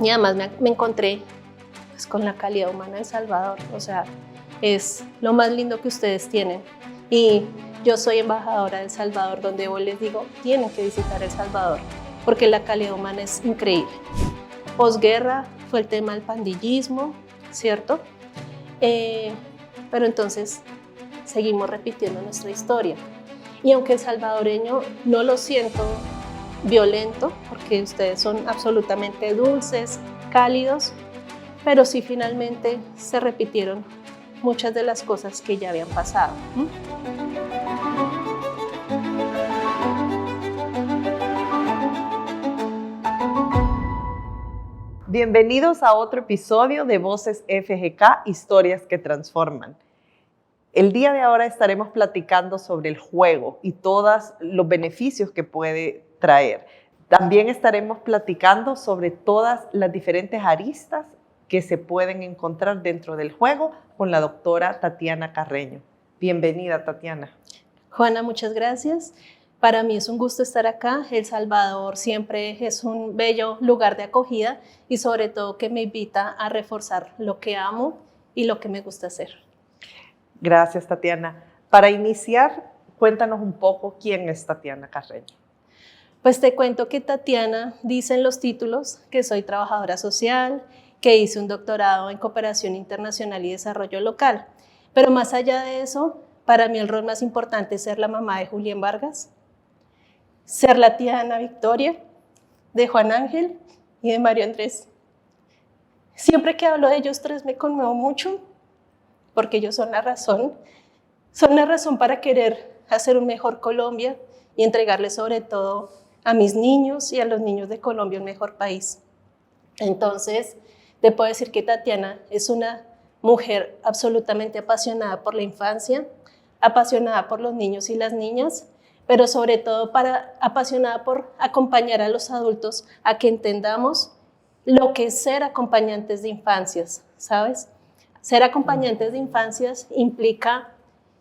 Y además me encontré pues, con la calidad humana de El Salvador, o sea, es lo más lindo que ustedes tienen. Y yo soy embajadora de El Salvador, donde hoy les digo, tienen que visitar El Salvador, porque la calidad humana es increíble. Posguerra fue el tema del pandillismo, ¿cierto? Pero entonces seguimos repitiendo nuestra historia. Y aunque el salvadoreño no lo siento violento, porque ustedes son absolutamente dulces, cálidos, pero sí finalmente se repitieron muchas de las cosas que ya habían pasado. Bienvenidos a otro episodio de Voces FGK, Historias que Transforman. El día de ahora estaremos platicando sobre el juego y todos los beneficios que puede traer. También estaremos platicando sobre todas las diferentes aristas que se pueden encontrar dentro del juego con la doctora Tatiana Carreño. Bienvenida, Tatiana. Juana, muchas gracias. Para mí es un gusto estar acá. El Salvador siempre es un bello lugar de acogida y sobre todo que me invita a reforzar lo que amo y lo que me gusta hacer. Gracias, Tatiana. Para iniciar, cuéntanos un poco quién es Tatiana Carreño. Pues te cuento que Tatiana dice en los títulos que soy trabajadora social, que hice un doctorado en cooperación internacional y desarrollo local. Pero más allá de eso, para mí el rol más importante es ser la mamá de Julián Vargas, ser la tía de Ana Victoria, de Juan Ángel y de Mario Andrés. Siempre que hablo de ellos tres me conmuevo mucho, porque ellos son la razón para querer hacer un mejor Colombia y entregarle sobre todo a mis niños y a los niños de Colombia un mejor país. Entonces, te puedo decir que Tatiana es una mujer absolutamente apasionada por la infancia, apasionada por los niños y las niñas, pero sobre todo apasionada por acompañar a los adultos a que entendamos lo que es ser acompañantes de infancias, ¿sabes? Ser acompañantes de infancias implica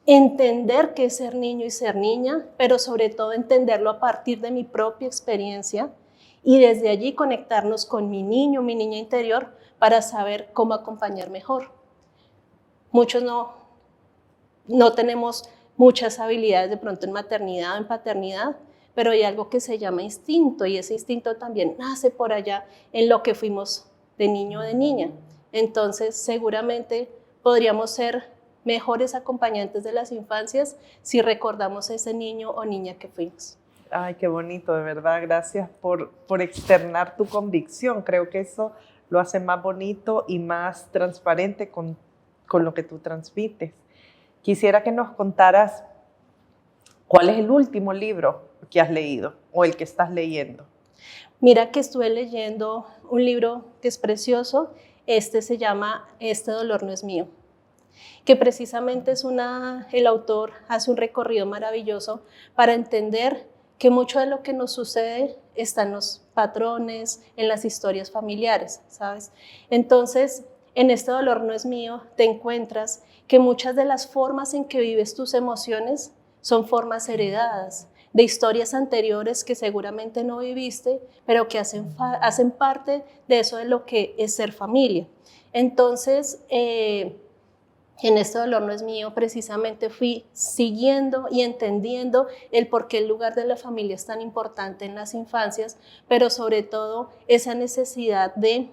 entender qué es ser niño y ser niña, pero sobre todo entenderlo a partir de mi propia experiencia y desde allí conectarnos con mi niño, mi niña interior para saber cómo acompañar mejor. Muchos no tenemos muchas habilidades de pronto en maternidad o en paternidad, pero hay algo que se llama instinto y ese instinto también nace por allá en lo que fuimos de niño o de niña. Entonces, seguramente podríamos ser mejores acompañantes de las infancias si recordamos a ese niño o niña que fuimos. Ay, qué bonito, de verdad. Gracias por externar tu convicción. Creo que eso lo hace más bonito y más transparente con lo que tú transmites. Quisiera que nos contaras cuál es el último libro que has leído o el que estás leyendo. Mira que estuve leyendo un libro que es precioso. Este se llama Este dolor no es mío, que precisamente el autor hace un recorrido maravilloso para entender que mucho de lo que nos sucede está en los patrones, en las historias familiares, ¿sabes? Entonces, en Este dolor no es mío, te encuentras que muchas de las formas en que vives tus emociones son formas heredadas de historias anteriores que seguramente no viviste, pero que hacen parte de eso de lo que es ser familia. Entonces, en Este dolor no es mío, precisamente fui siguiendo y entendiendo el por qué el lugar de la familia es tan importante en las infancias, pero sobre todo esa necesidad de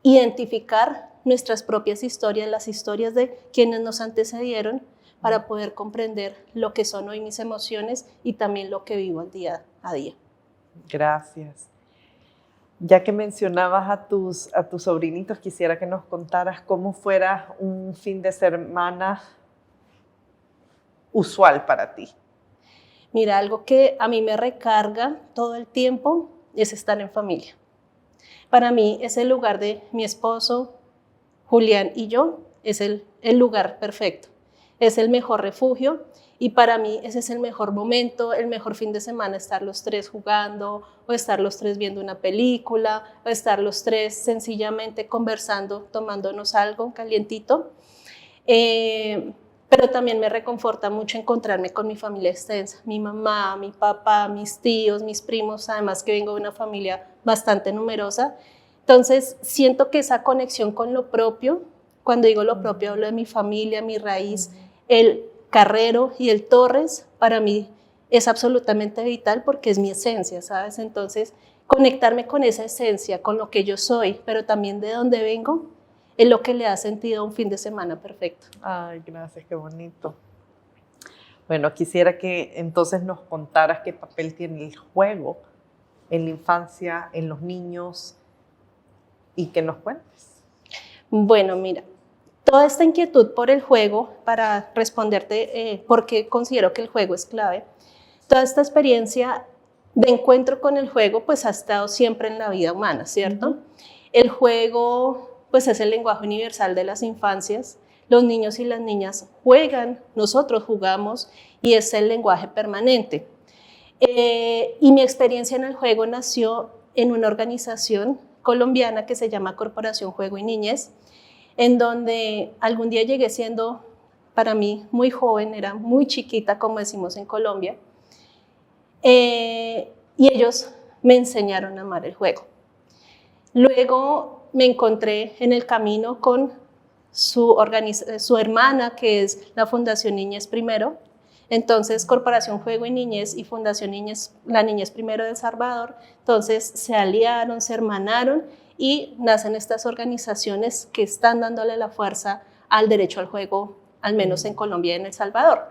identificar nuestras propias historias, las historias de quienes nos antecedieron, para poder comprender lo que son hoy mis emociones y también lo que vivo al día a día. Gracias. Ya que mencionabas a tus sobrinitos, quisiera que nos contaras cómo fuera un fin de semana usual para ti. Mira, algo que a mí me recarga todo el tiempo es estar en familia. Para mí es el lugar de mi esposo, Julián y yo, es el lugar perfecto. Es el mejor refugio y para mí ese es el mejor momento, el mejor fin de semana, estar los tres jugando o estar los tres viendo una película o estar los tres sencillamente conversando, tomándonos algo calientito. Pero también me reconforta mucho encontrarme con mi familia extensa, mi mamá, mi papá, mis tíos, mis primos, además que vengo de una familia bastante numerosa. Entonces, siento que esa conexión con lo propio, cuando digo lo propio, hablo de mi familia, mi raíz, el Carrero y el Torres, para mí es absolutamente vital porque es mi esencia, ¿sabes? Entonces, conectarme con esa esencia, con lo que yo soy, pero también de dónde vengo, es lo que le da sentido a un fin de semana perfecto. Ay, gracias, qué bonito. Bueno, quisiera que entonces nos contaras qué papel tiene el juego en la infancia, en los niños, y que nos cuentes. Bueno, mira, toda esta inquietud por el juego, para responderte por qué considero que el juego es clave, toda esta experiencia de encuentro con el juego, pues ha estado siempre en la vida humana, ¿cierto? El juego, pues es el lenguaje universal de las infancias. Los niños y las niñas juegan, nosotros jugamos y es el lenguaje permanente. Y mi experiencia en el juego nació en una organización colombiana que se llama Corporación Juego y Niñez, en donde algún día llegué siendo, para mí, muy joven, era muy chiquita, como decimos en Colombia, y ellos me enseñaron a amar el juego. Luego me encontré en el camino con su hermana, que es la Fundación Niñez Primero. Entonces, Corporación Juego y Niñez y Fundación Niñez, la Niñez Primero de El Salvador, entonces se aliaron, se hermanaron y nacen estas organizaciones que están dándole la fuerza al derecho al juego, al menos en Colombia y en El Salvador.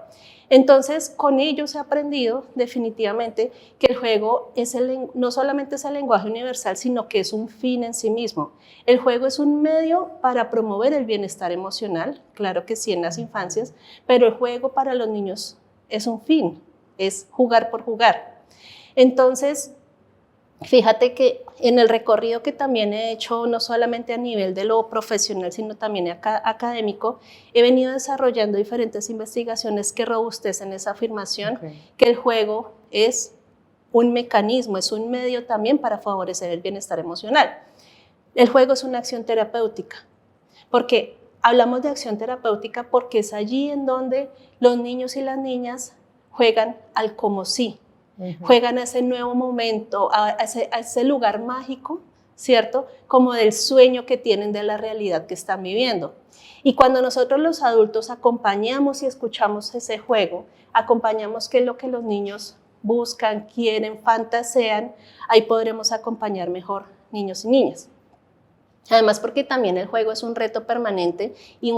Entonces, con ellos he aprendido definitivamente que el juego no solamente es el lenguaje universal, sino que es un fin en sí mismo. El juego es un medio para promover el bienestar emocional, claro que sí en las infancias, pero el juego para los niños es un fin, es jugar por jugar. Entonces, fíjate que en el recorrido que también he hecho, no solamente a nivel de lo profesional, sino también académico, he venido desarrollando diferentes investigaciones que robustecen esa afirmación, que el juego es un mecanismo, es un medio también para favorecer el bienestar emocional. El juego es una acción terapéutica, porque hablamos de acción terapéutica porque es allí en donde los niños y las niñas juegan al como sí. Juegan a ese nuevo momento, a ese lugar mágico, ¿cierto? Como del sueño que tienen de la realidad que están viviendo. Y cuando nosotros los adultos acompañamos y escuchamos ese juego, acompañamos qué es lo que los niños buscan, quieren, fantasean, ahí podremos acompañar mejor niños y niñas. Además, porque también el juego es un reto permanente y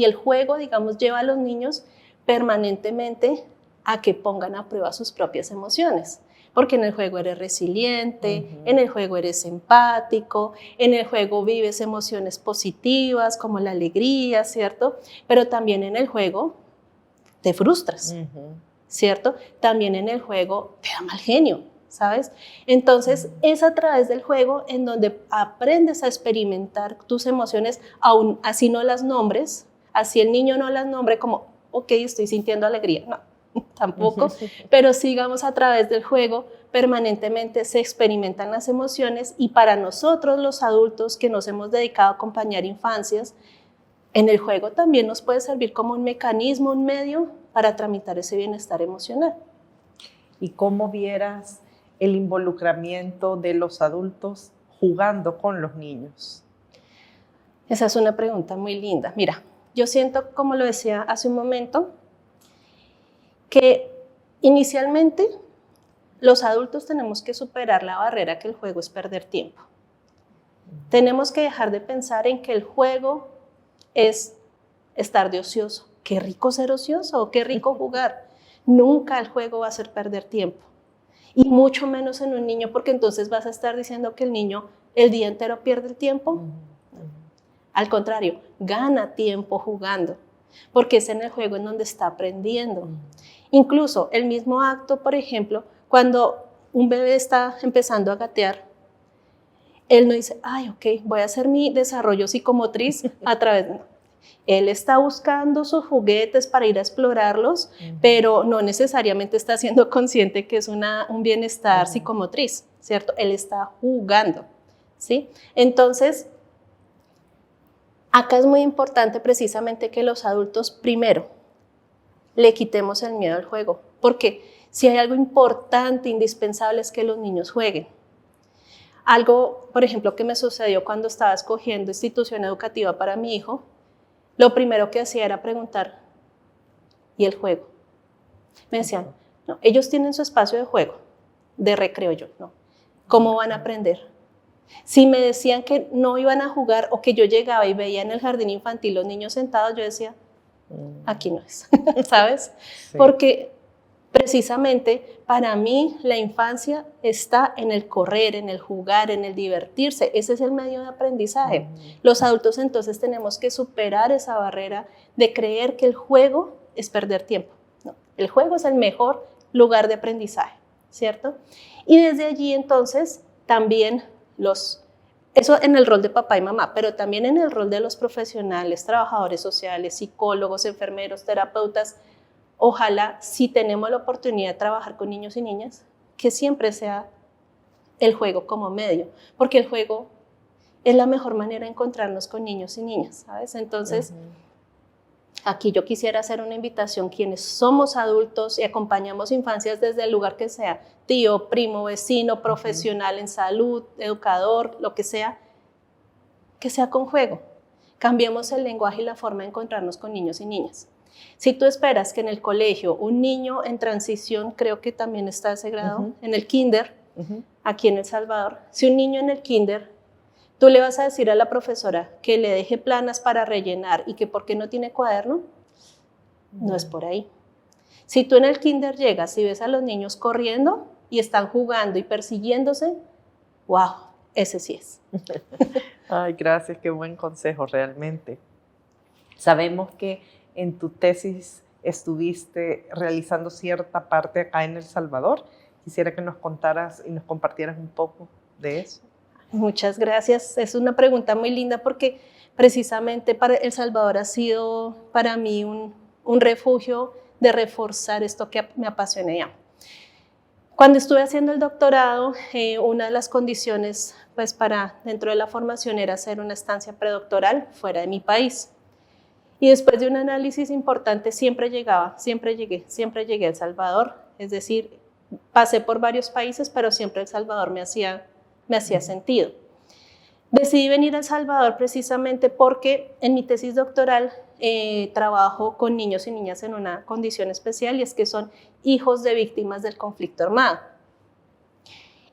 el juego, digamos, lleva a los niños permanentemente a que pongan a prueba sus propias emociones, porque en el juego eres resiliente, en el juego eres empático, en el juego vives emociones positivas como la alegría, ¿cierto? Pero también en el juego te frustras, ¿cierto? También en el juego te da mal genio, ¿sabes? Entonces es a través del juego en donde aprendes a experimentar tus emociones, aún así no las nombres, así el niño no las nombre como, ok, estoy sintiendo alegría, no. Tampoco, pero sigamos a través del juego, permanentemente se experimentan las emociones y para nosotros los adultos que nos hemos dedicado a acompañar infancias, en el juego también nos puede servir como un mecanismo, un medio para tramitar ese bienestar emocional. ¿Y cómo vieras el involucramiento de los adultos jugando con los niños? Esa es una pregunta muy linda. Mira, yo siento, como lo decía hace un momento, que inicialmente los adultos tenemos que superar la barrera que el juego es perder tiempo. Tenemos que dejar de pensar en que el juego es estar de ocioso. Qué rico ser ocioso, qué rico jugar. Nunca el juego va a ser perder tiempo. Y mucho menos en un niño, porque entonces vas a estar diciendo que el niño el día entero pierde el tiempo. Al contrario, gana tiempo jugando, porque es en el juego en donde está aprendiendo. Incluso el mismo acto, por ejemplo, cuando un bebé está empezando a gatear, él no dice, ay, ok, voy a hacer mi desarrollo psicomotriz a través de... Él está buscando sus juguetes para ir a explorarlos, pero no necesariamente está siendo consciente que es un bienestar psicomotriz, ¿cierto? Él está jugando, ¿sí? Entonces, acá es muy importante precisamente que los adultos primero le quitemos el miedo al juego, porque si hay algo importante, indispensable, es que los niños jueguen. Algo, por ejemplo, que me sucedió cuando estaba escogiendo institución educativa para mi hijo, lo primero que hacía era preguntar, ¿y el juego? Me decían, no, ellos tienen su espacio de juego, de recreo. Yo, no. ¿Cómo van a aprender? Si me decían que no iban a jugar o que yo llegaba y veía en el jardín infantil los niños sentados, yo decía, aquí no es, ¿sabes? Sí. Porque precisamente para mí la infancia está en el correr, en el jugar, en el divertirse. Ese es el medio de aprendizaje. Los adultos entonces tenemos que superar esa barrera de creer que el juego es perder tiempo. No, el juego es el mejor lugar de aprendizaje, ¿cierto? Y desde allí entonces también eso en el rol de papá y mamá, pero también en el rol de los profesionales, trabajadores sociales, psicólogos, enfermeros, terapeutas. Ojalá, si tenemos la oportunidad de trabajar con niños y niñas, que siempre sea el juego como medio, porque el juego es la mejor manera de encontrarnos con niños y niñas, ¿sabes? Entonces, aquí yo quisiera hacer una invitación, quienes somos adultos y acompañamos infancias desde el lugar que sea, tío, primo, vecino, profesional en salud, educador, lo que sea con juego. Cambiemos el lenguaje y la forma de encontrarnos con niños y niñas. Si tú esperas que en el colegio un niño en transición, creo que también está ese grado, en el kinder, aquí en El Salvador, si un niño en el kinder, tú le vas a decir a la profesora que le deje planas para rellenar y que por qué no tiene cuaderno, no es por ahí. Si tú en el kinder llegas y ves a los niños corriendo y están jugando y persiguiéndose, wow, ese sí es. Ay, gracias, qué buen consejo realmente. Sabemos que en tu tesis estuviste realizando cierta parte acá en El Salvador. Quisiera que nos contaras y nos compartieras un poco de eso. Muchas gracias. Es una pregunta muy linda porque precisamente para El Salvador ha sido para mí un refugio de reforzar esto que me apasiona ya. Cuando estuve haciendo el doctorado, una de las condiciones pues, para dentro de la formación era hacer una estancia predoctoral fuera de mi país. Y después de un análisis importante siempre llegué a El Salvador, es decir, pasé por varios países, pero siempre El Salvador me hacía sentido. Decidí venir a El Salvador precisamente porque en mi tesis doctoral trabajo con niños y niñas en una condición especial y es que son hijos de víctimas del conflicto armado.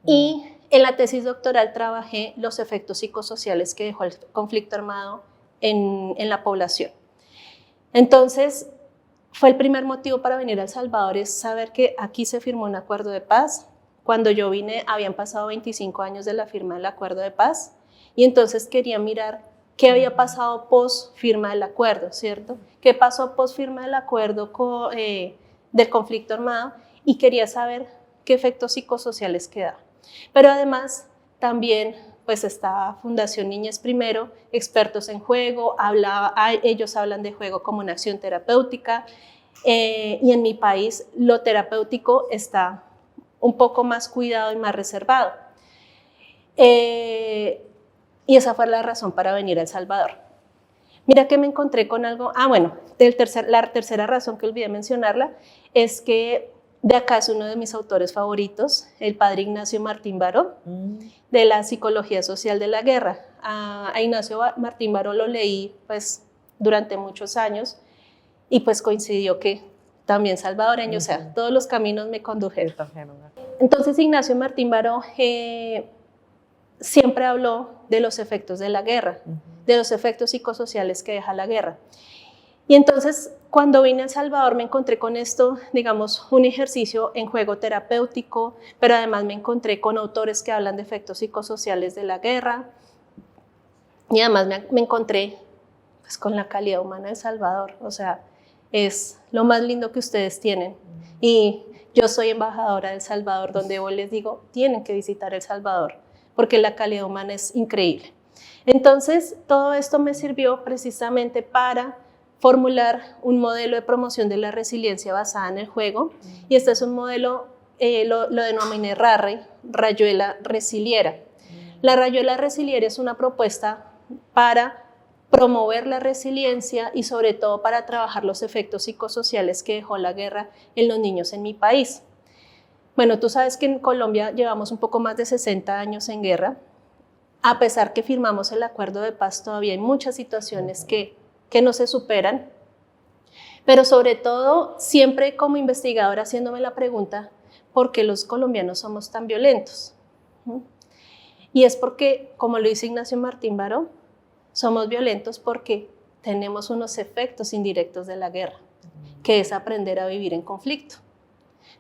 Y en la tesis doctoral trabajé los efectos psicosociales que dejó el conflicto armado en la población. Entonces, fue el primer motivo para venir a El Salvador, es saber que aquí se firmó un acuerdo de paz. Cuando yo vine habían pasado 25 años de la firma del acuerdo de paz y entonces quería mirar qué había pasado post firma del acuerdo, ¿cierto? ¿Qué pasó post firma del acuerdo del conflicto armado? Y quería saber qué efectos psicosociales quedaban. Pero además también pues está Fundación Niñez Primero, expertos en juego, ellos hablan de juego como una acción terapéutica y en mi país lo terapéutico está un poco más cuidado y más reservado. Y esa fue la razón para venir a El Salvador. Mira que me encontré con algo, la tercera razón que olvidé mencionarla es que de acá es uno de mis autores favoritos, el padre Ignacio Martín Baró, de la psicología social de la guerra. A Ignacio Martín Baró lo leí pues, durante muchos años y pues coincidió que también salvadoreño, o sea, todos los caminos me condujeron. Entonces Ignacio Martín Baró siempre habló de los efectos de la guerra, de los efectos psicosociales que deja la guerra. Y entonces, cuando vine a El Salvador me encontré con esto, digamos, un ejercicio en juego terapéutico, pero además me encontré con autores que hablan de efectos psicosociales de la guerra y además me encontré pues, con la calidad humana de El Salvador, o sea, es lo más lindo que ustedes tienen. Y yo soy embajadora de El Salvador, donde yo les digo, tienen que visitar El Salvador, porque la calidad humana es increíble. Entonces, todo esto me sirvió precisamente para formular un modelo de promoción de la resiliencia basada en el juego, y este es un modelo, lo denominé RARRE, Rayuela Resiliera. La Rayuela Resiliera es una propuesta para promover la resiliencia y sobre todo para trabajar los efectos psicosociales que dejó la guerra en los niños en mi país. Bueno, tú sabes que en Colombia llevamos un poco más de 60 años en guerra. A pesar que firmamos el acuerdo de paz, todavía hay muchas situaciones que no se superan. Pero sobre todo, siempre como investigadora haciéndome la pregunta, ¿por qué los colombianos somos tan violentos? Y es porque, como lo dice Ignacio Martín Baró, somos violentos porque tenemos unos efectos indirectos de la guerra, que es aprender a vivir en conflicto.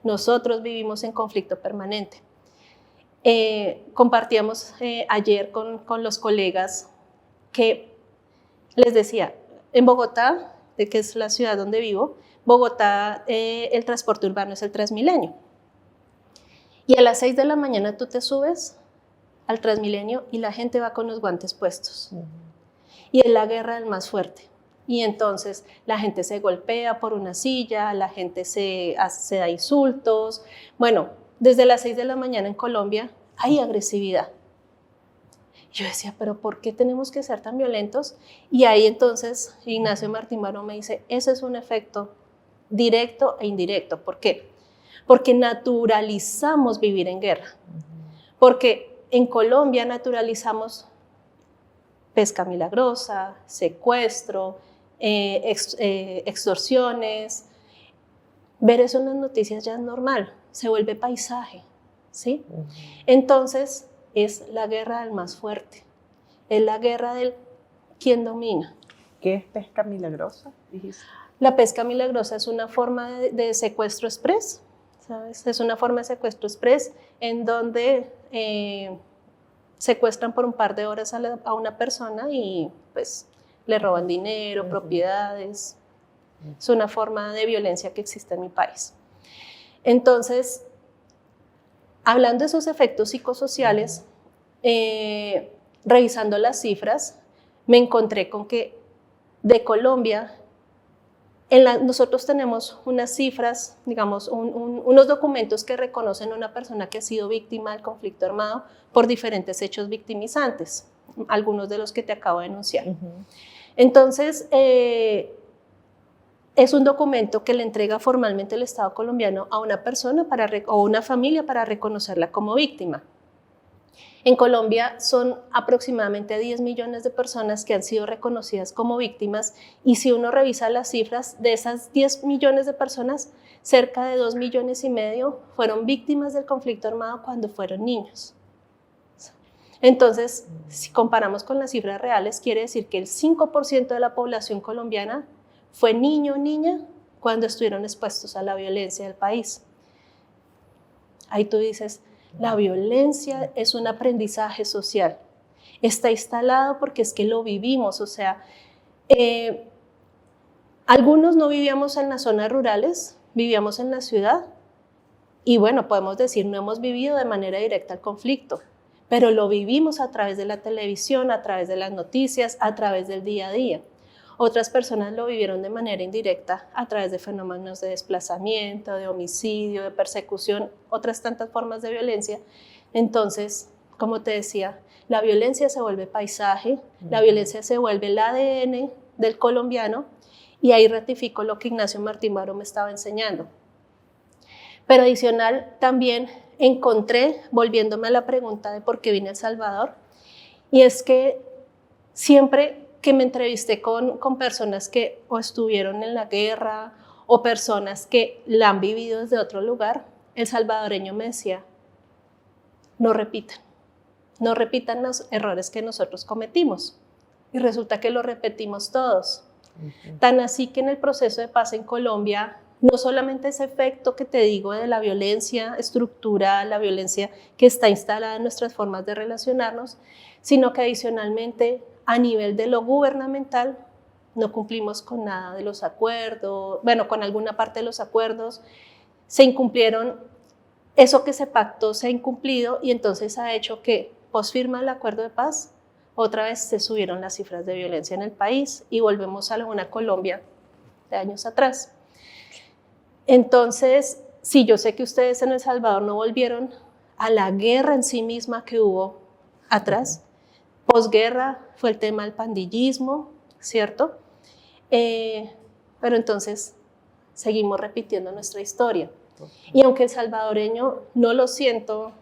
Nosotros vivimos en conflicto permanente. Compartíamos ayer con los colegas que les decía, en Bogotá, que es la ciudad donde vivo, Bogotá, el transporte urbano es el Transmilenio. Y a las 6 de la mañana tú te subes al Transmilenio y la gente va con los guantes puestos. Y es la guerra del más fuerte. Y entonces la gente se golpea por una silla, la gente se da insultos. Bueno, desde las 6 de la mañana en Colombia hay agresividad. Yo decía, ¿pero por qué tenemos que ser tan violentos? Y ahí entonces Ignacio Martín Baró me dice, ese es un efecto directo e indirecto. ¿Por qué? Porque naturalizamos vivir en guerra. Porque en Colombia naturalizamos pesca milagrosa, secuestro, extorsiones. Ver eso en las noticias ya es normal, se vuelve paisaje, ¿sí? Entonces es la guerra del más fuerte, es la guerra del quien domina. ¿Qué es pesca milagrosa? Dijiste. La pesca milagrosa es una forma de secuestro express, ¿sabes? Es una forma de secuestro express en donde secuestran por un par de horas a una persona y pues le roban dinero, propiedades. Es una forma de violencia que existe en mi país. Entonces, hablando de esos efectos psicosociales, revisando las cifras, me encontré con que de Colombia, nosotros tenemos unas cifras, digamos, unos documentos que reconocen a una persona que ha sido víctima del conflicto armado por diferentes hechos victimizantes, algunos de los que te acabo de enunciar. Entonces, es un documento que le entrega formalmente el Estado colombiano a una persona o una familia para reconocerla como víctima. En Colombia son aproximadamente 10 millones de personas que han sido reconocidas como víctimas y si uno revisa las cifras de esas 10 millones de personas, cerca de 2,5 millones fueron víctimas del conflicto armado cuando fueron niños. Entonces, si comparamos con las cifras reales, quiere decir que el 5% de la población colombiana fue niño o niña cuando estuvieron expuestos a la violencia del país. Ahí tú dices, la violencia es un aprendizaje social. Está instalado porque es que lo vivimos, o sea, algunos no vivíamos en las zonas rurales, vivíamos en la ciudad y bueno, podemos decir, no hemos vivido de manera directa el conflicto, pero lo vivimos a través de la televisión, a través de las noticias, a través del día a día. Otras personas lo vivieron de manera indirecta a través de fenómenos de desplazamiento, de homicidio, de persecución, otras tantas formas de violencia. Entonces, como te decía, la violencia se vuelve paisaje, la violencia se vuelve el ADN del colombiano y ahí ratifico lo que Ignacio Martín Baró me estaba enseñando. Pero adicional también encontré, volviéndome a la pregunta de por qué vine a El Salvador, y es que siempre que me entrevisté con personas que o estuvieron en la guerra o personas que la han vivido desde otro lugar, el salvadoreño me decía, no repitan los errores que nosotros cometimos. Y resulta que lo repetimos todos. Tan así que en el proceso de paz en Colombia, no solamente ese efecto que te digo de la violencia estructural, la violencia que está instalada en nuestras formas de relacionarnos, sino que adicionalmente a nivel de lo gubernamental no cumplimos con nada de los acuerdos, bueno, con alguna parte de los acuerdos, se incumplieron, eso que se pactó se ha incumplido y entonces ha hecho que pos firma el acuerdo de paz, otra vez se subieron las cifras de violencia en el país y volvemos a una Colombia de años atrás. Entonces, sí, yo sé que ustedes en El Salvador no volvieron a la guerra en sí misma que hubo atrás. Posguerra fue el tema del pandillismo, ¿cierto? Pero entonces seguimos repitiendo nuestra historia. Y aunque el salvadoreño no lo siento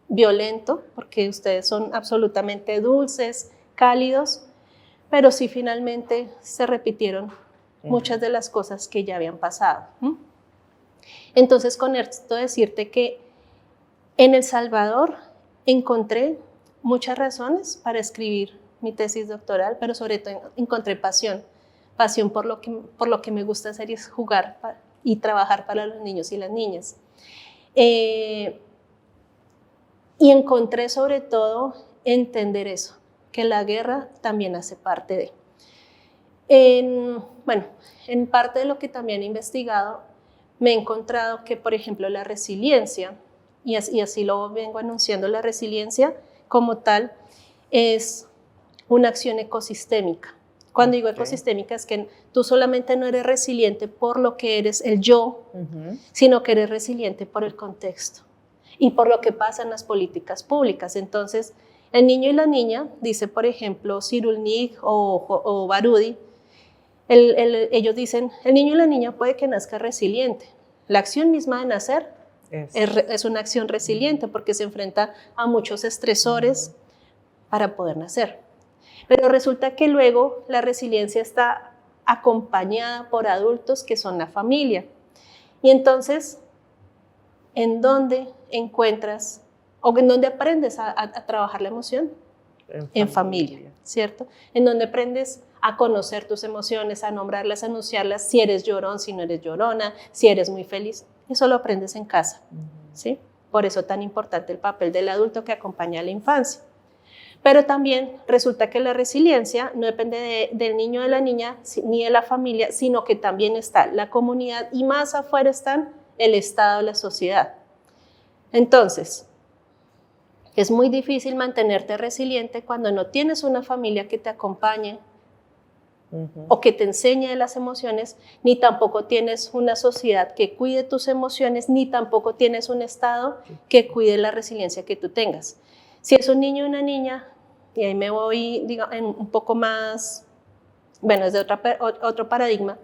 violento, porque ustedes son absolutamente dulces, cálidos, pero sí finalmente se repitieron muchas de las cosas que ya habían pasado. Entonces, con esto decirte que en El Salvador encontré muchas razones para escribir mi tesis doctoral, pero sobre todo encontré pasión por lo que me gusta hacer, y es jugar y trabajar para los niños y las niñas. Y encontré sobre todo entender eso, que la guerra también hace parte de. En parte de lo que también he investigado, me he encontrado que, por ejemplo, la resiliencia, y así lo vengo anunciando, la resiliencia como tal es una acción ecosistémica. Cuando digo ecosistémica es que tú solamente no eres resiliente por lo que eres el yo, sino que eres resiliente por el contexto y por lo que pasa en las políticas públicas. Entonces, el niño y la niña, dice por ejemplo Cyrulnik o Baroudi, ellos dicen, el niño y la niña puede que nazca resiliente. La acción misma de nacer es una acción resiliente porque se enfrenta a muchos estresores para poder nacer. Pero resulta que luego la resiliencia está acompañada por adultos que son la familia. Y entonces, ¿en dónde encuentras o en dónde aprendes a trabajar la emoción? En familia, ¿cierto? En donde aprendes a conocer tus emociones, a nombrarlas, a anunciarlas, si eres llorón, si no eres llorona, si eres muy feliz. Eso lo aprendes en casa, ¿sí? Por eso tan importante el papel del adulto que acompaña a la infancia. Pero también resulta que la resiliencia no depende del niño o de la niña ni de la familia, sino que también está la comunidad y más afuera están el Estado, la sociedad. Entonces, es muy difícil mantenerte resiliente cuando no tienes una familia que te acompañe o que te enseñe de las emociones, ni tampoco tienes una sociedad que cuide tus emociones, ni tampoco tienes un Estado que cuide la resiliencia que tú tengas. Si es un niño o una niña, y ahí me voy en un poco más, bueno, es de otro paradigma,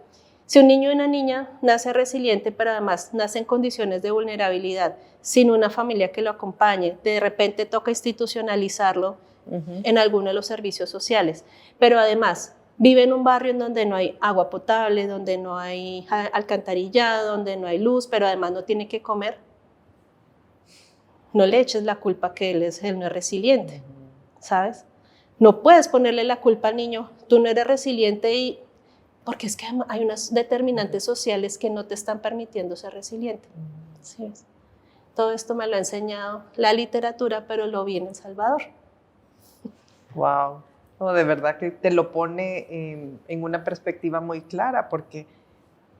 si un niño o una niña nace resiliente, pero además nace en condiciones de vulnerabilidad, sin una familia que lo acompañe, de repente toca institucionalizarlo en alguno de los servicios sociales, pero además vive en un barrio en donde no hay agua potable, donde no hay alcantarillado, donde no hay luz, pero además no tiene que comer, no le eches la culpa que él no es resiliente, ¿sabes? No puedes ponerle la culpa al niño, tú no eres resiliente, porque es que hay unas determinantes sociales que no te están permitiendo ser resiliente. ¿Sí? Todo esto me lo ha enseñado la literatura, pero lo vi en El Salvador. Wow, no, de verdad que te lo pone en una perspectiva muy clara, porque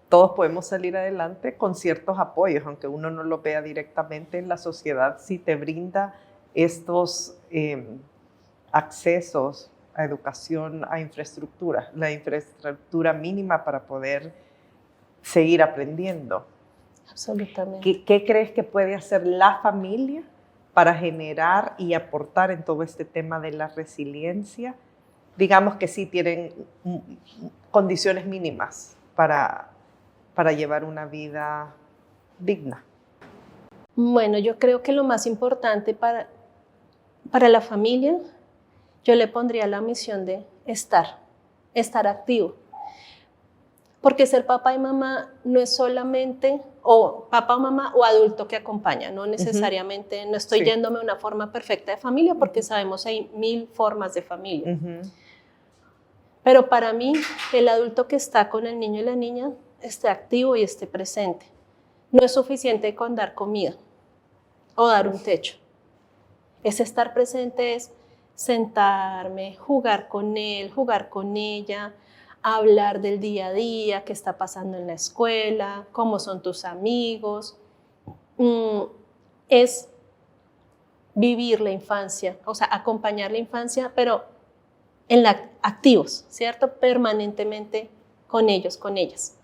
todos podemos salir adelante con ciertos apoyos, aunque uno no lo vea directamente. La sociedad sí te brinda estos accesos a educación, a infraestructura, la infraestructura mínima para poder seguir aprendiendo. Absolutamente. ¿Qué crees que puede hacer la familia para generar y aportar en todo este tema de la resiliencia? Digamos que sí tienen condiciones mínimas para llevar una vida digna. Bueno, yo creo que lo más importante para la familia, yo le pondría la misión de estar activo. Porque ser papá y mamá no es solamente, o papá o mamá o adulto que acompaña, no necesariamente, no estoy yéndome a una forma perfecta de familia, porque sabemos hay 1000 formas de familia. Pero para mí, el adulto que está con el niño y la niña esté activo y esté presente. No es suficiente con dar comida o dar un techo. Ese estar presente es sentarme, jugar con él, jugar con ella, hablar del día a día, qué está pasando en la escuela, cómo son tus amigos. Es vivir la infancia, o sea, acompañar la infancia, pero activos, ¿cierto? Permanentemente con ellos, con ellas.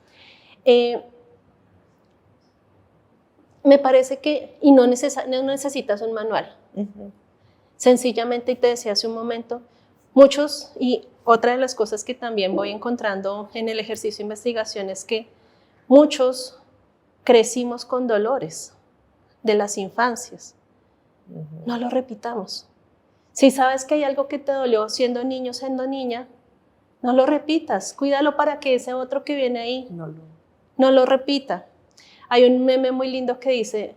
Me parece que, y no necesitas un manual. Sencillamente, y te decía hace un momento, muchos, y otra de las cosas que también voy encontrando en el ejercicio de investigación es que muchos crecimos con dolores de las infancias. No lo repitamos. Si sabes que hay algo que te dolió siendo niño, siendo niña, no lo repitas. Cuídalo para que ese otro que viene ahí no lo repita. Hay un meme muy lindo que dice,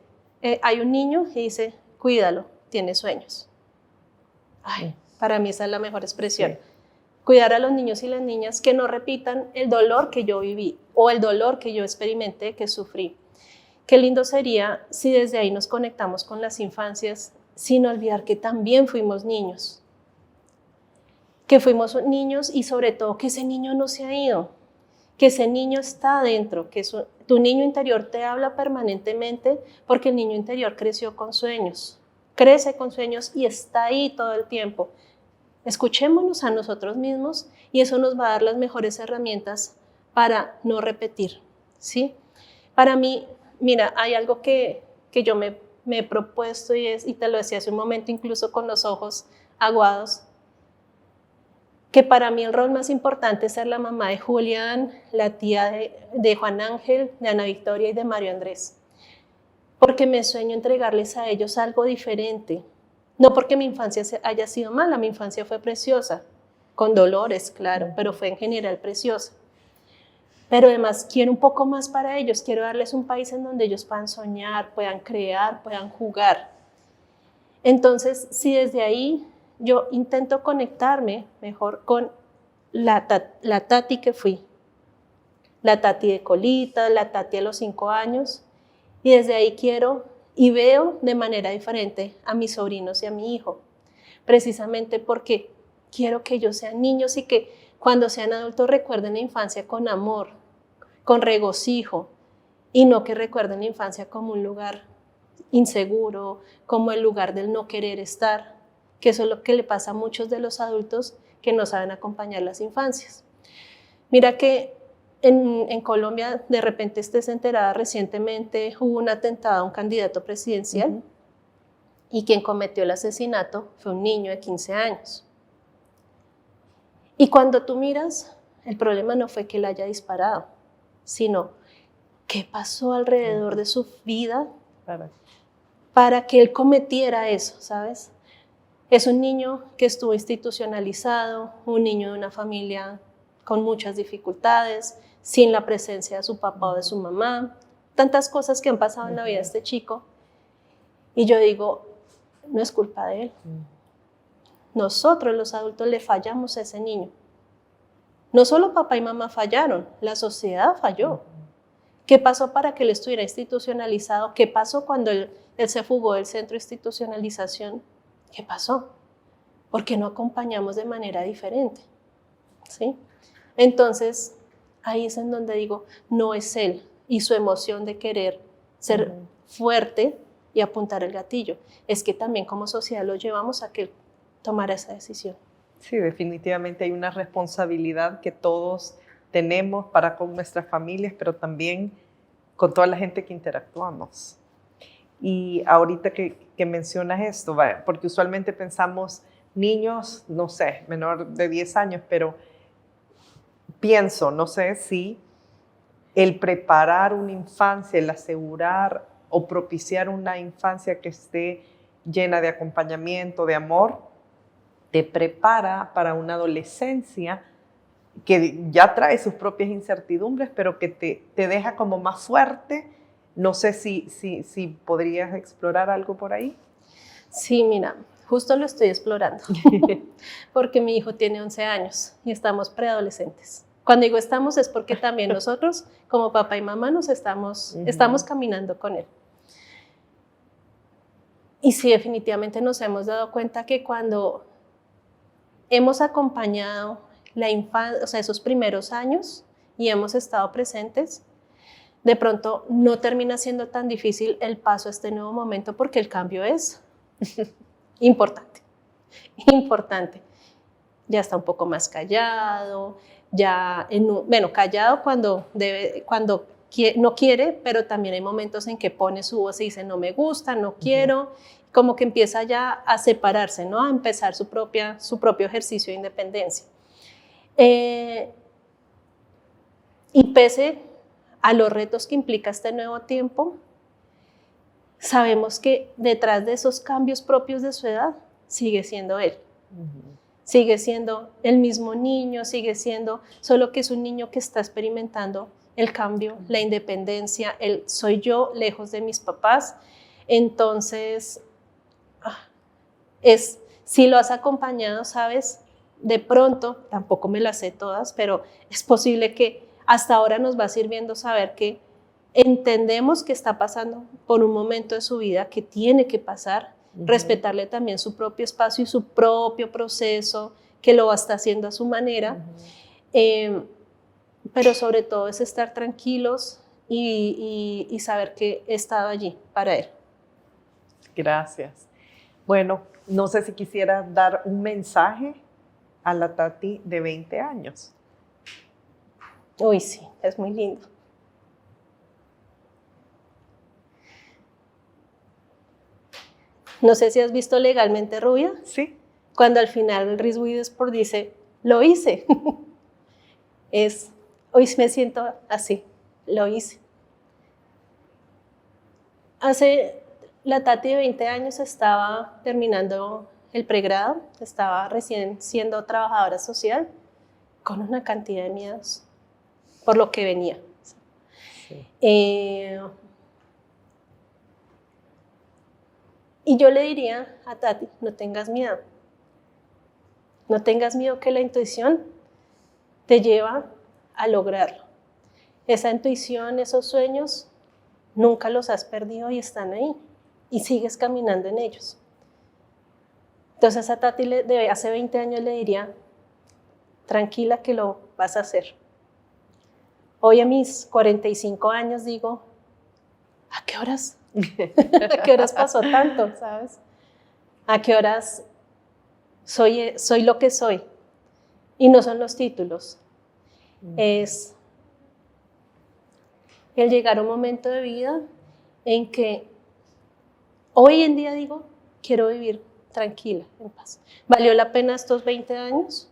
hay un niño que dice, cuídalo, tiene sueños. Ay, para mí esa es la mejor expresión. Sí. Cuidar a los niños y las niñas que no repitan el dolor que yo viví o el dolor que yo experimenté, que sufrí. Qué lindo sería si desde ahí nos conectamos con las infancias sin olvidar que también fuimos niños. Que fuimos niños y sobre todo que ese niño no se ha ido, que ese niño está adentro, que tu niño interior te habla permanentemente porque el niño interior creció con sueños, crece con sueños y está ahí todo el tiempo. Escuchémonos a nosotros mismos y eso nos va a dar las mejores herramientas para no repetir, ¿sí? Para mí, mira, hay algo que yo me he propuesto y te lo decía hace un momento, incluso con los ojos aguados, que para mí el rol más importante es ser la mamá de Julián, la tía de Juan Ángel, de Ana Victoria y de Mario Andrés, porque me sueño entregarles a ellos algo diferente. No porque mi infancia haya sido mala, mi infancia fue preciosa, con dolores, claro, pero fue en general preciosa. Pero además quiero un poco más para ellos, quiero darles un país en donde ellos puedan soñar, puedan crear, puedan jugar. Entonces, si desde ahí yo intento conectarme mejor con la Tati que fui, la Tati de colita, la Tati a los 5 años, y desde ahí quiero y veo de manera diferente a mis sobrinos y a mi hijo, precisamente porque quiero que ellos sean niños y que cuando sean adultos recuerden la infancia con amor, con regocijo, y no que recuerden la infancia como un lugar inseguro, como el lugar del no querer estar, que eso es lo que le pasa a muchos de los adultos que no saben acompañar las infancias. Mira que en Colombia, de repente estés enterada, recientemente hubo un atentado a un candidato presidencial y quien cometió el asesinato fue un niño de 15 años. Y cuando tú miras, el problema no fue que él haya disparado, sino qué pasó alrededor de su vida para que él cometiera eso, ¿sabes? Es un niño que estuvo institucionalizado, un niño de una familia con muchas dificultades, sin la presencia de su papá o de su mamá, tantas cosas que han pasado en la vida de este chico. Y yo digo, no es culpa de él. Nosotros los adultos le fallamos a ese niño. No solo papá y mamá fallaron, la sociedad falló. ¿Qué pasó para que él estuviera institucionalizado? ¿Qué pasó cuando él se fugó del centro de institucionalización? ¿Qué pasó? Porque no acompañamos de manera diferente, ¿sí? Entonces, ahí es en donde digo, no es él y su emoción de querer ser fuerte y apuntar el gatillo. Es que también como sociedad lo llevamos a que él tomara esa decisión. Sí, definitivamente hay una responsabilidad que todos tenemos para con nuestras familias, pero también con toda la gente que interactuamos. Y ahorita que mencionas esto, porque usualmente pensamos niños, no sé, menor de 10 años, pero pienso, no sé si el preparar una infancia, el asegurar o propiciar una infancia que esté llena de acompañamiento, de amor, te prepara para una adolescencia que ya trae sus propias incertidumbres, pero que te deja como más fuerte. No sé si podrías explorar algo por ahí. Sí, mira, justo lo estoy explorando, porque mi hijo tiene 11 años y estamos preadolescentes. Cuando digo estamos es porque también nosotros, como papá y mamá, estamos caminando con él. Y sí, definitivamente nos hemos dado cuenta que cuando hemos acompañado la infancia, o sea, esos primeros años y hemos estado presentes, de pronto no termina siendo tan difícil el paso a este nuevo momento porque el cambio es importante. Ya está un poco más callado, callado cuando no quiere, pero también hay momentos en que pone su voz y dice no me gusta, no quiero, como que empieza ya a separarse, ¿no? A empezar su propio ejercicio de independencia. Y pese a los retos que implica este nuevo tiempo, sabemos que detrás de esos cambios propios de su edad sigue siendo él. Sigue siendo el mismo niño, sigue siendo, solo que es un niño que está experimentando el cambio, la independencia, el soy yo lejos de mis papás. Entonces, si lo has acompañado, sabes, de pronto, tampoco me las sé todas, pero es posible que hasta ahora nos va sirviendo saber que entendemos que está pasando por un momento de su vida que tiene que pasar, respetarle también su propio espacio y su propio proceso, que lo está haciendo a su manera, pero sobre todo es estar tranquilos y saber que he estado allí para él. Gracias. Bueno, no sé si quisiera dar un mensaje a la Tati de 20 años. Uy, sí, es muy lindo. No sé si has visto Legalmente Rubia. Sí. Cuando al final Reese Witherspoon dice, lo hice. Hoy me siento así, lo hice. La Tati de 20 años estaba terminando el pregrado, estaba recién siendo trabajadora social, con una cantidad de miedos por lo que venía. Sí. Y yo le diría a Tati, no tengas miedo. No tengas miedo, que la intuición te lleva a lograrlo. Esa intuición, esos sueños, nunca los has perdido y están ahí. Y sigues caminando en ellos. Entonces a Tati de hace 20 años le diría, tranquila que lo vas a hacer. Hoy a mis 45 años digo, ¿a qué horas? ¿A qué horas pasó tanto, sabes? ¿A qué horas soy lo que soy? Y no son los títulos. Es el llegar a un momento de vida en que hoy en día digo, quiero vivir tranquila, en paz. ¿Valió la pena estos 20 años?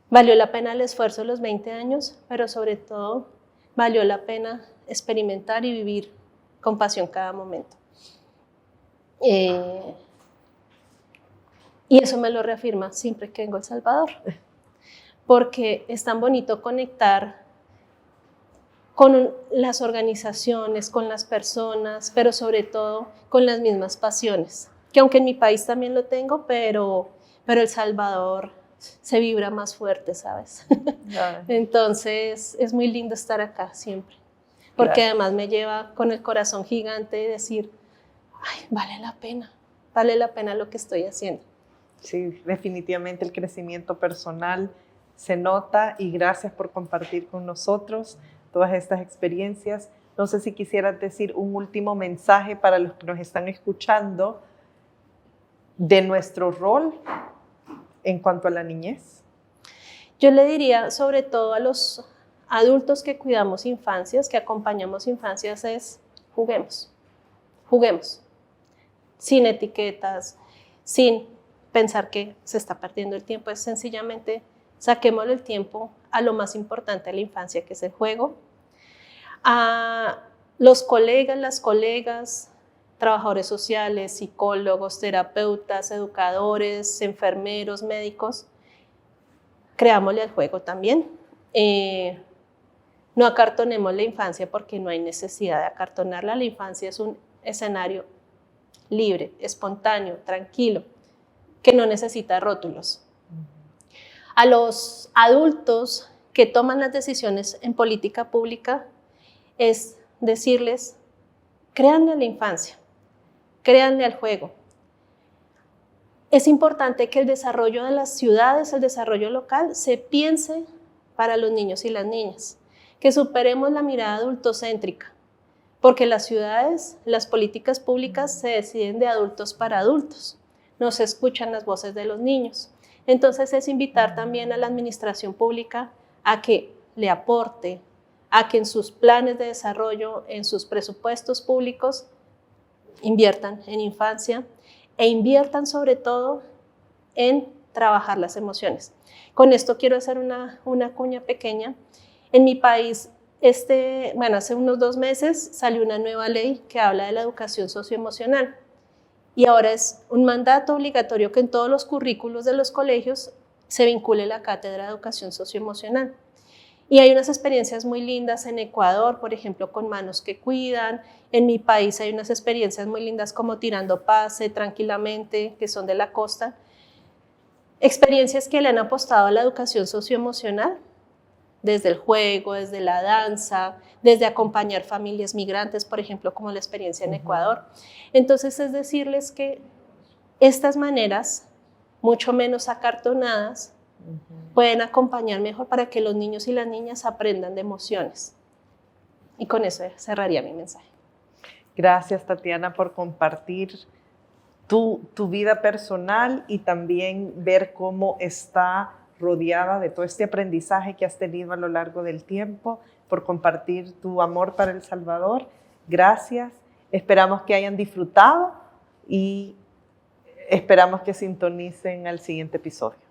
¿Valió la pena el esfuerzo de los 20 años? Pero sobre todo, valió la pena experimentar y vivir con pasión cada momento. Y eso me lo reafirma siempre que vengo a El Salvador, porque es tan bonito conectar con las organizaciones, con las personas, pero sobre todo con las mismas pasiones, que aunque en mi país también lo tengo, pero El Salvador se vibra más fuerte, ¿sabes? Entonces es muy lindo estar acá siempre. Porque además me lleva con el corazón gigante de decir, ay, vale la pena lo que estoy haciendo. Sí, definitivamente el crecimiento personal se nota y gracias por compartir con nosotros todas estas experiencias. No sé si quisieras decir un último mensaje para los que nos están escuchando de nuestro rol en cuanto a la niñez. Yo le diría sobre todo a los adultos que cuidamos infancias, que acompañamos infancias, es juguemos, sin etiquetas, sin pensar que se está perdiendo el tiempo, es sencillamente saquémosle el tiempo a lo más importante de la infancia, que es el juego. A los colegas, las colegas, trabajadores sociales, psicólogos, terapeutas, educadores, enfermeros, médicos, creámosle al juego también. No acartonemos la infancia porque no hay necesidad de acartonarla. La infancia es un escenario libre, espontáneo, tranquilo, que no necesita rótulos. A los adultos que toman las decisiones en política pública es decirles, créanle a la infancia, créanle al juego. Es importante que el desarrollo de las ciudades, el desarrollo local, se piense para los niños y las niñas, que superemos la mirada adultocéntrica, porque las ciudades, las políticas públicas se deciden de adultos para adultos, no se escuchan las voces de los niños. Entonces es invitar también a la administración pública a que le aporte, a que en sus planes de desarrollo, en sus presupuestos públicos, inviertan en infancia e inviertan sobre todo en trabajar las emociones. Con esto quiero hacer una cuña pequeña. En mi país hace unos 2 meses salió una nueva ley que habla de la educación socioemocional. Y ahora es un mandato obligatorio que en todos los currículos de los colegios se vincule la cátedra de educación socioemocional. Y hay unas experiencias muy lindas en Ecuador, por ejemplo, con Manos que Cuidan. En mi país hay unas experiencias muy lindas como Tirando Pase, Tranquilamente, que son de la costa. Experiencias que le han apostado a la educación socioemocional, desde el juego, desde la danza, desde acompañar familias migrantes, por ejemplo, como la experiencia en Ecuador. Entonces, es decirles que estas maneras, mucho menos acartonadas, pueden acompañar mejor para que los niños y las niñas aprendan de emociones. Y con eso cerraría mi mensaje. Gracias, Tatiana, por compartir tu vida personal y también ver cómo está rodeada de todo este aprendizaje que has tenido a lo largo del tiempo, por compartir tu amor para El Salvador. Gracias. Esperamos que hayan disfrutado y esperamos que sintonicen al siguiente episodio.